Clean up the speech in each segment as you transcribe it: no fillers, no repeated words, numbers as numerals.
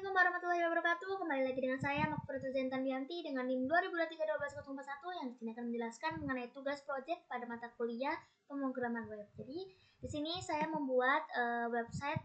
Assalamualaikum warahmatullahi wabarakatuh. Kembali lagi dengan saya Makfuratul Zaintandianti dengan NIM 2023-12041 yang di sini akan menjelaskan mengenai tugas proyek pada mata kuliah pemrograman web. Jadi di sini saya membuat website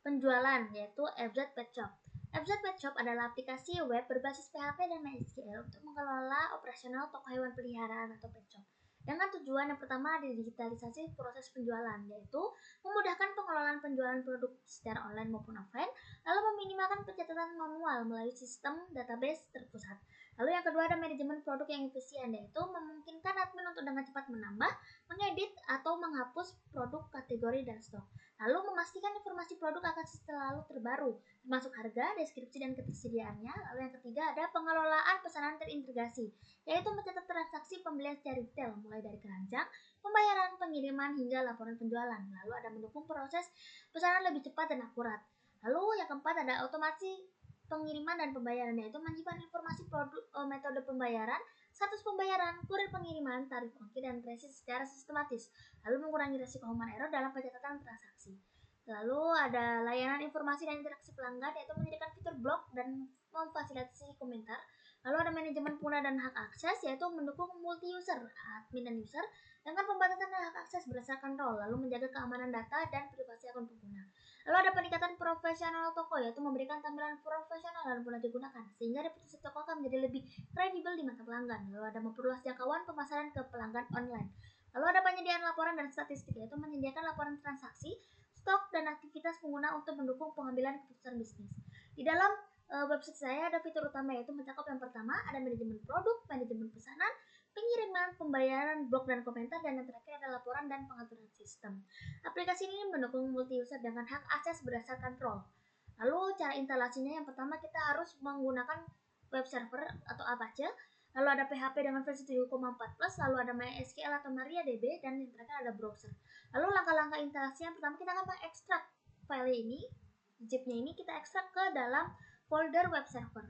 penjualan yaitu FZ Pet Shop. FZ Pet Shop adalah aplikasi web berbasis PHP dan MySQL untuk mengelola operasional toko hewan peliharaan atau pet shop. Dengan tujuan yang pertama adalah digitalisasi proses penjualan, yaitu memudahkan pengelolaan penjualan produk secara online maupun offline, lalu meminimalkan pencatatan manual melalui sistem database terpusat. Lalu yang kedua ada manajemen produk yang efisien, yaitu memungkinkan admin untuk dengan cepat menambah, mengedit, atau menghapus produk, kategori, dan stok. Lalu memastikan informasi produk akan selalu terbaru, termasuk harga, deskripsi, dan ketersediaannya. Lalu yang ketiga ada pengelolaan pesanan terintegrasi, yaitu mencatat transaksi pembelian secara detail, mulai dari keranjang, pembayaran, pengiriman, hingga laporan penjualan. Lalu ada mendukung proses pesanan lebih cepat dan akurat. Lalu yang keempat ada otomasi pengiriman dan pembayaran, yaitu menyimpan informasi produk, metode pembayaran, status pembayaran, kurir pengiriman, tarif ongkir, dan resi secara sistematis. Lalu mengurangi risiko human error dalam pencatatan transaksi. Lalu ada layanan informasi dan interaksi pelanggan, yaitu menyediakan fitur blog dan memfasilitasi komentar. Lalu ada manajemen pengguna dan hak akses, yaitu mendukung multi user, admin dan user, dengan pembatasan hak akses berdasarkan role, lalu menjaga keamanan data dan privasi akun pengguna. Lalu ada peningkatan profesional toko, yaitu memberikan tampilan profesional dan mudah digunakan, sehingga reputasi toko akan menjadi lebih kredibel di mata pelanggan. Lalu ada memperluas jangkauan pemasaran ke pelanggan online. Lalu ada penyediaan laporan dan statistik, yaitu menyediakan laporan transaksi, stok, dan aktivitas pengguna untuk mendukung pengambilan keputusan bisnis. Di dalam website saya ada fitur utama, yaitu mencakup yang pertama ada manajemen produk, manajemen pesanan, pengiriman, pembayaran, blog dan komentar, dan yang terakhir ada laporan dan pengaturan sistem. Aplikasi ini mendukung multi user dengan hak akses berdasarkan role. Lalu cara instalasinya, yang pertama kita harus menggunakan web server atau Apache. Lalu ada PHP dengan versi 7.4+, lalu ada MySQL atau MariaDB, dan yang terakhir ada browser. Lalu langkah-langkah instalasi yang pertama kita akan mengekstrak file ini, zipnya ini kita ekstrak ke dalam folder web server.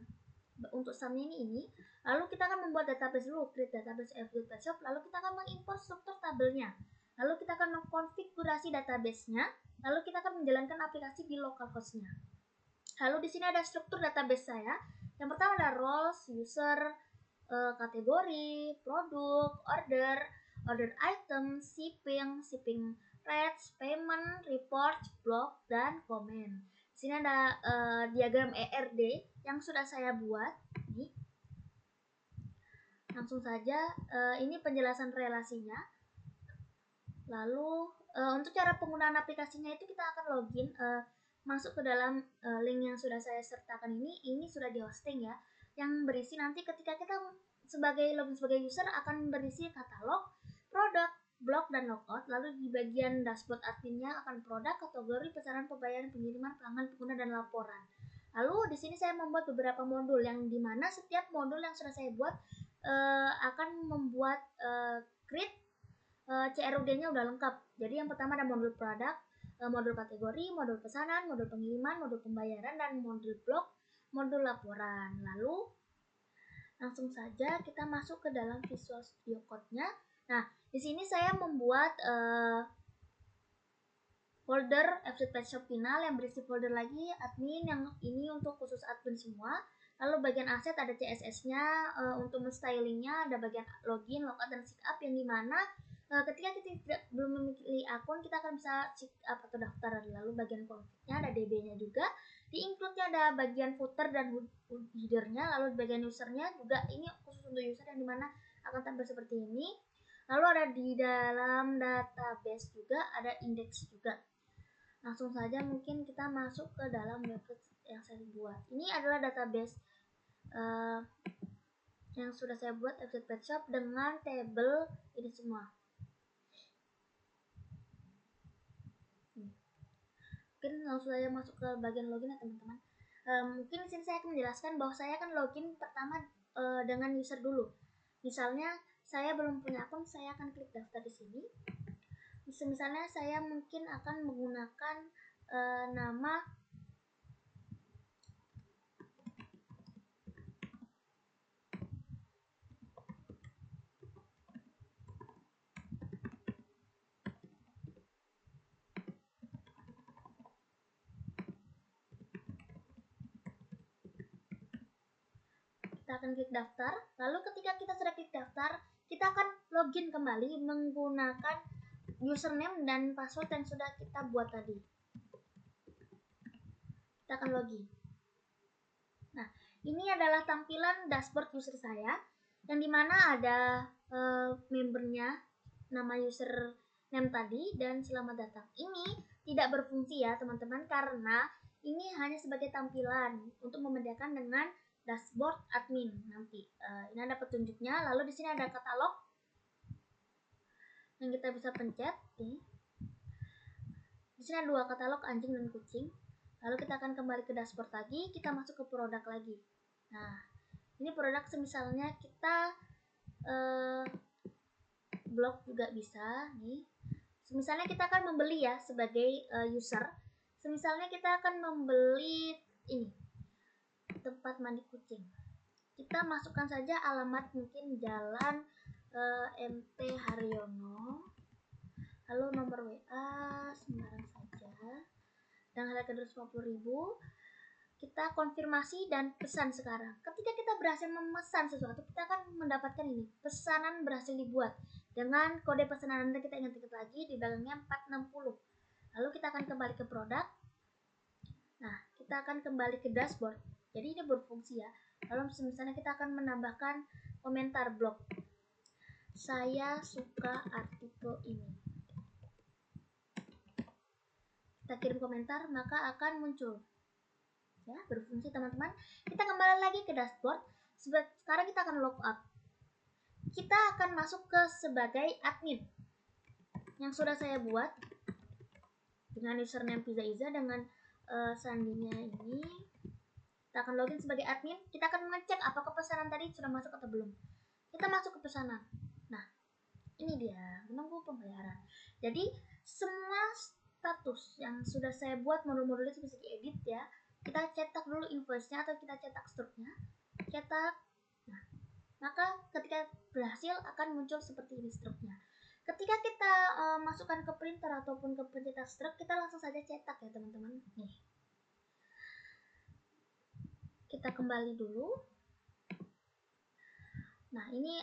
Untuk subnya ini, lalu kita akan membuat database dulu, create database FZ Pet Shop, lalu kita akan mengimport struktur tabelnya, lalu kita akan mengkonfigurasi database-nya, lalu kita akan menjalankan aplikasi di localhost-nya. Lalu di sini ada struktur database saya. Yang pertama ada roles, user, kategori, produk, order item, shipping rates, payment, report, blog, dan komen. Di sini ada diagram ERD yang sudah saya buat. Nih. Langsung saja, ini penjelasan relasinya. Lalu untuk cara penggunaan aplikasinya itu kita akan login, masuk ke dalam link yang sudah saya sertakan ini sudah di hosting ya, yang berisi nanti ketika kita login sebagai user akan berisi katalog, produk, blog, dan logout. Lalu di bagian dashboard adminnya akan produk, kategori, pesanan, pembayaran, pengiriman, pelanggan, pengguna, dan laporan. Lalu di sini saya membuat beberapa modul yang dimana setiap modul yang sudah saya buat akan membuat create CRUD-nya udah lengkap. Jadi yang pertama ada modul produk, modul kategori, modul pesanan, modul pengiriman, modul pembayaran, dan modul blog, modul laporan. Lalu langsung saja kita masuk ke dalam Visual Studio Code-nya. Nah, di sini saya membuat folder FZ Pet Shop final yang berisi folder lagi admin, yang ini untuk khusus admin semua. Lalu bagian aset ada CSS-nya, untuk menstylingnya ada bagian login, logout, dan sign-up, yang dimana ketika kita belum memiliki akun kita akan bisa sign up atau daftar. Lalu bagian config-nya ada DB-nya juga, di include-nya ada bagian footer dan header-nya. Lalu bagian user-nya juga ini khusus untuk user yang dimana akan tampil seperti ini. Lalu ada di dalam database juga ada index juga. Langsung saja mungkin kita masuk ke dalam website yang saya buat. Ini adalah database yang sudah saya buat FZ Pet Shop dengan table ini semua. Mungkin langsung saja masuk ke bagian login ya teman-teman. Mungkin di sini saya akan menjelaskan bahwa saya akan login pertama dengan user dulu. Misalnya saya belum punya akun, saya akan klik daftar di sini. Misalnya saya mungkin akan menggunakan nama kita akan klik daftar. Lalu ketika kita sudah klik daftar, kita akan login kembali menggunakan username dan password yang sudah kita buat tadi. Kita akan login. Nah, ini adalah tampilan dashboard user saya, yang dimana ada membernya, nama username tadi, dan selamat datang. Ini tidak berfungsi ya teman-teman, karena ini hanya sebagai tampilan untuk membedakan dengan dashboard admin nanti. Ini ada petunjuknya, lalu di sini ada katalog yang kita bisa pencet. Di sini ada 2 katalog, anjing dan kucing. Lalu kita akan kembali ke dashboard lagi, kita masuk ke produk lagi. Nah, ini produk semisalnya kita blog juga bisa nih. Misalnya kita akan membeli ya sebagai user. Misalnya kita akan membeli ini tempat mandi kucing. Kita masukkan saja alamat, mungkin Jalan MT Haryono, lalu nomor WA sembarang saja, dan harga 250.000. Kita konfirmasi dan pesan sekarang. Ketika kita berhasil memesan sesuatu, kita akan mendapatkan ini, pesanan berhasil dibuat dengan kode pesanan. Nanti kita ingat-ingat lagi di belakangnya 460. Lalu kita akan kembali ke produk. Nah, kita akan kembali ke dashboard. Jadi ini berfungsi ya. Lalu misalnya kita akan menambahkan komentar blog. Saya suka artikel ini. Kita kirim komentar, maka akan muncul. Ya, berfungsi teman-teman. Kita kembali lagi ke dashboard. Sekarang kita akan log out. Kita akan masuk ke sebagai admin yang sudah saya buat dengan username Pizza Iza dengan sandinya ini. Kita akan login sebagai admin. Kita akan mengecek apakah pesanan tadi sudah masuk atau belum. Kita masuk ke pesanan. Nah, ini dia, menunggu pembayaran. Jadi semua status yang sudah saya buat, modul-modul itu bisa diedit ya. Kita cetak dulu invoice-nya atau kita cetak struknya. Cetak. Nah, maka ketika berhasil akan muncul seperti ini struknya. Ketika kita masukkan ke printer ataupun ke pencetak struk, kita langsung saja cetak ya teman-teman. Nih. Kita kembali dulu. Nah, ini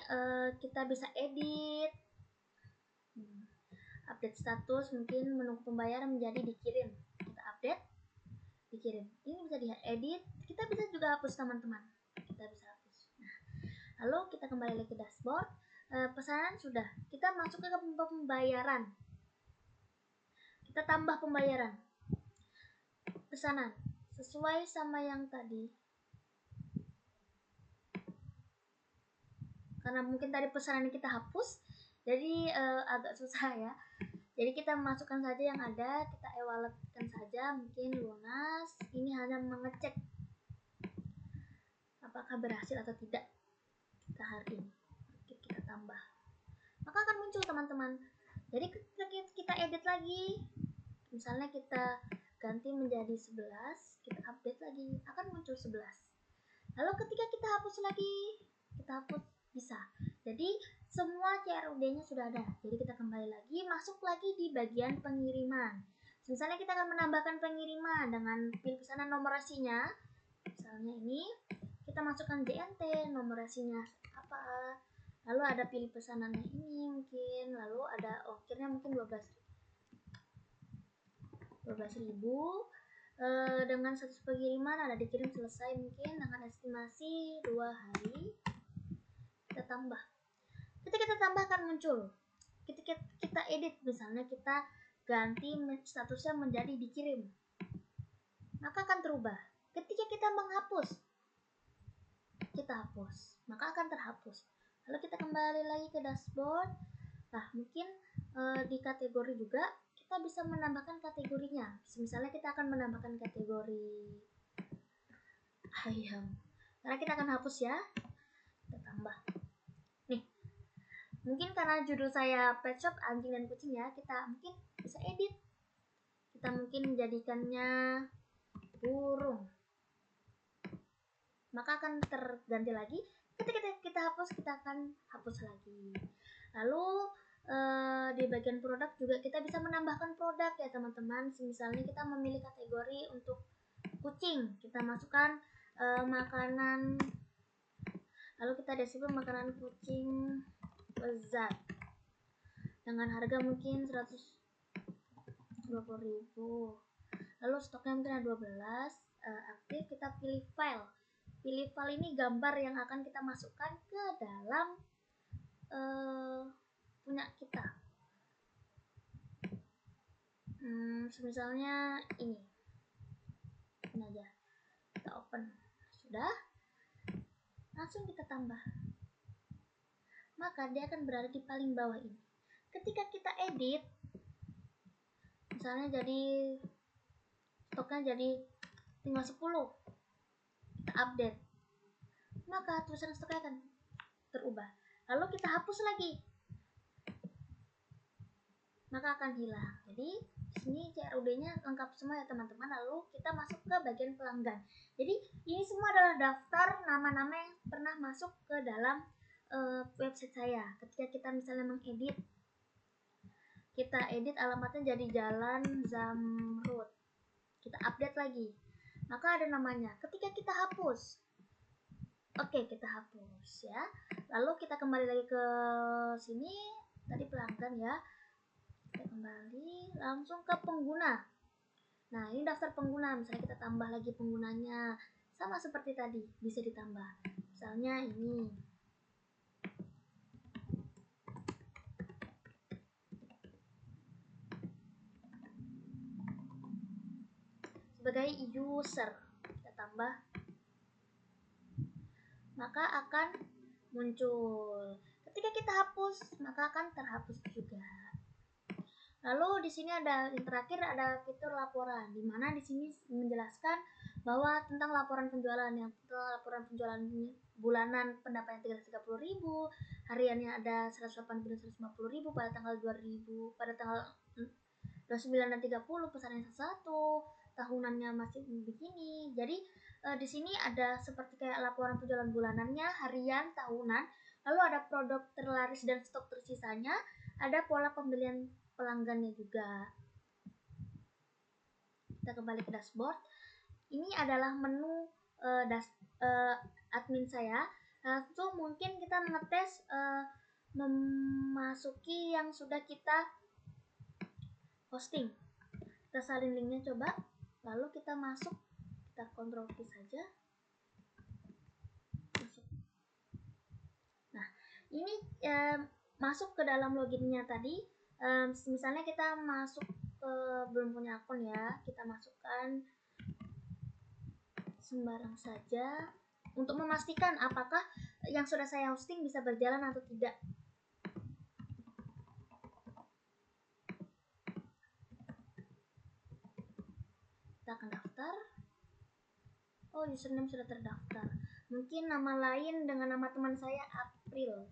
kita bisa edit. Update status, mungkin menunggu pembayaran menjadi dikirim. Kita update, dikirim. Ini bisa diedit. Kita bisa juga hapus teman-teman. Kita bisa hapus. Nah, lalu kita kembali lagi ke dashboard. Pesanan sudah. Kita masuk ke pembayaran. Kita tambah pembayaran. Pesanan sesuai sama yang tadi. Karena mungkin tadi pesanan kita hapus, jadi agak susah ya. Jadi kita masukkan saja yang ada, kita e-walletkan saja, mungkin lunas. Ini hanya mengecek apakah berhasil atau tidak kita hari ini. Oke, kita tambah. Maka akan muncul teman-teman. Jadi kita edit lagi. Misalnya kita ganti menjadi 11, kita update lagi, akan muncul 11. Lalu ketika kita hapus lagi, kita hapus bisa. Jadi semua CRUD-nya sudah ada. Jadi kita kembali lagi, masuk lagi di bagian pengiriman. Misalnya kita akan menambahkan pengiriman dengan pilih pesanan nomor rasinya. Misalnya ini, kita masukkan JNT, nomor rasinya apa. Lalu ada pilih pesanannya ini mungkin, lalu ada ongkirnya mungkin 12.000. Dengan status pengiriman ada dikirim selesai mungkin dengan estimasi 2 hari. Kita tambah. Ketika kita tambah akan muncul. Ketika kita edit, misalnya kita ganti statusnya menjadi dikirim, maka akan terubah. Ketika kita menghapus, kita hapus, maka akan terhapus. Lalu kita kembali lagi ke dashboard. Nah, mungkin di kategori juga kita bisa menambahkan kategorinya. Misalnya kita akan menambahkan kategori ayam, karena kita akan hapus ya. Kita tambah. Nih, mungkin karena judul saya pet shop anjing dan kucing ya, kita mungkin bisa edit. Kita mungkin menjadikannya burung, maka akan terganti lagi. Ketika kita hapus, kita akan hapus lagi. Lalu di bagian produk juga kita bisa menambahkan produk ya teman-teman. Misalnya kita memilih kategori untuk kucing, kita masukkan makanan Lalu kita deskripsi makanan kucing lezat dengan harga mungkin 120.000. Lalu stoknya mungkin ada 12. Aktif, kita pilih file. Pilih file ini gambar yang akan kita masukkan ke dalam punya kita. Misalnya ini aja, kita open. Sudah, langsung kita tambah, maka dia akan berada di paling bawah ini. Ketika kita edit, misalnya jadi stoknya jadi tinggal 10, kita update, maka tulisan stoknya akan terubah. Lalu kita hapus lagi, maka akan hilang. Jadi sini CRUD-nya lengkap semua ya teman-teman. Lalu kita masuk ke bagian pelanggan. Jadi ini semua adalah daftar nama-nama yang pernah masuk ke dalam website saya. Ketika kita misalnya mengedit, kita edit alamatnya jadi Jalan Zamrud, kita update lagi, maka ada namanya. Ketika kita hapus, oke, kita hapus ya. Lalu kita kembali lagi ke sini, tadi pelanggan ya. Kita kembali langsung ke pengguna. Nah, ini daftar pengguna. Misalnya kita tambah lagi penggunanya, sama seperti tadi, bisa ditambah. Misalnya ini. Sebagai user, kita tambah, maka akan muncul. Ketika kita hapus, maka akan terhapus juga. Lalu di sini ada yang terakhir, ada fitur laporan, di mana di sini menjelaskan bahwa tentang laporan penjualan, yang laporan penjualan bulanan pendapatan 330.000, hariannya ada 180-150.000 pada tanggal 2000, pada tanggal 29 dan 30, pesanan 1, tahunannya masih begini. Jadi di sini ada seperti kayak laporan penjualan bulanannya, harian, tahunan, lalu ada produk terlaris dan stok tersisanya, ada pola pembelian pelanggannya juga. Kita kembali ke dashboard. Ini adalah menu admin saya. Lalu mungkin kita ngetes memasuki yang sudah kita hosting. Kita salin linknya coba, lalu kita masuk, kita Ctrl V saja. Masuk. Nah, ini masuk ke dalam loginnya tadi. Misalnya kita masuk ke, belum punya akun ya, kita masukkan sembarang saja untuk memastikan apakah yang sudah saya hosting bisa berjalan atau tidak. Kita akan daftar. Oh, username sudah terdaftar. Mungkin nama lain dengan nama teman saya April.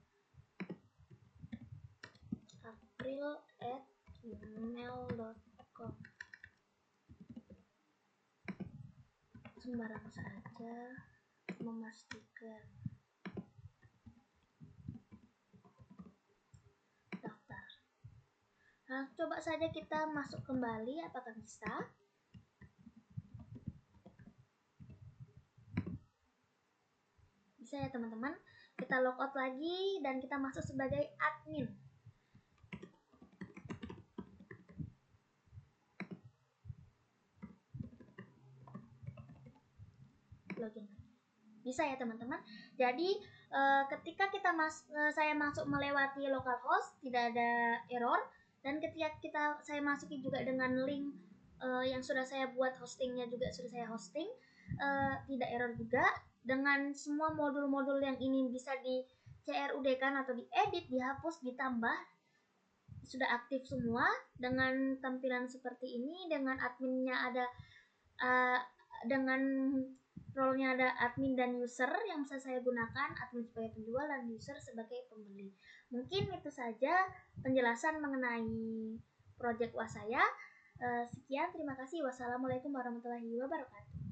April@gmail.com. Sembarang saja memastikan. Daftar. Nah, coba saja kita masuk kembali, apakah bisa? Bisa ya teman-teman. Kita logout lagi dan kita masuk sebagai admin. Login. Bisa ya teman-teman. Jadi ketika saya masuk melewati localhost, tidak ada error. Dan ketika saya masuki juga dengan link yang sudah saya buat, hostingnya juga sudah saya hosting, tidak error juga. Dengan semua modul-modul yang ini bisa di CRUD-kan atau diedit, dihapus, ditambah, sudah aktif semua dengan tampilan seperti ini. Dengan adminnya ada, dengan role-nya ada admin dan user yang bisa saya gunakan, admin sebagai penjual dan user sebagai pembeli. Mungkin itu saja penjelasan mengenai project UAS saya. Sekian, terima kasih. Wassalamualaikum warahmatullahi wabarakatuh.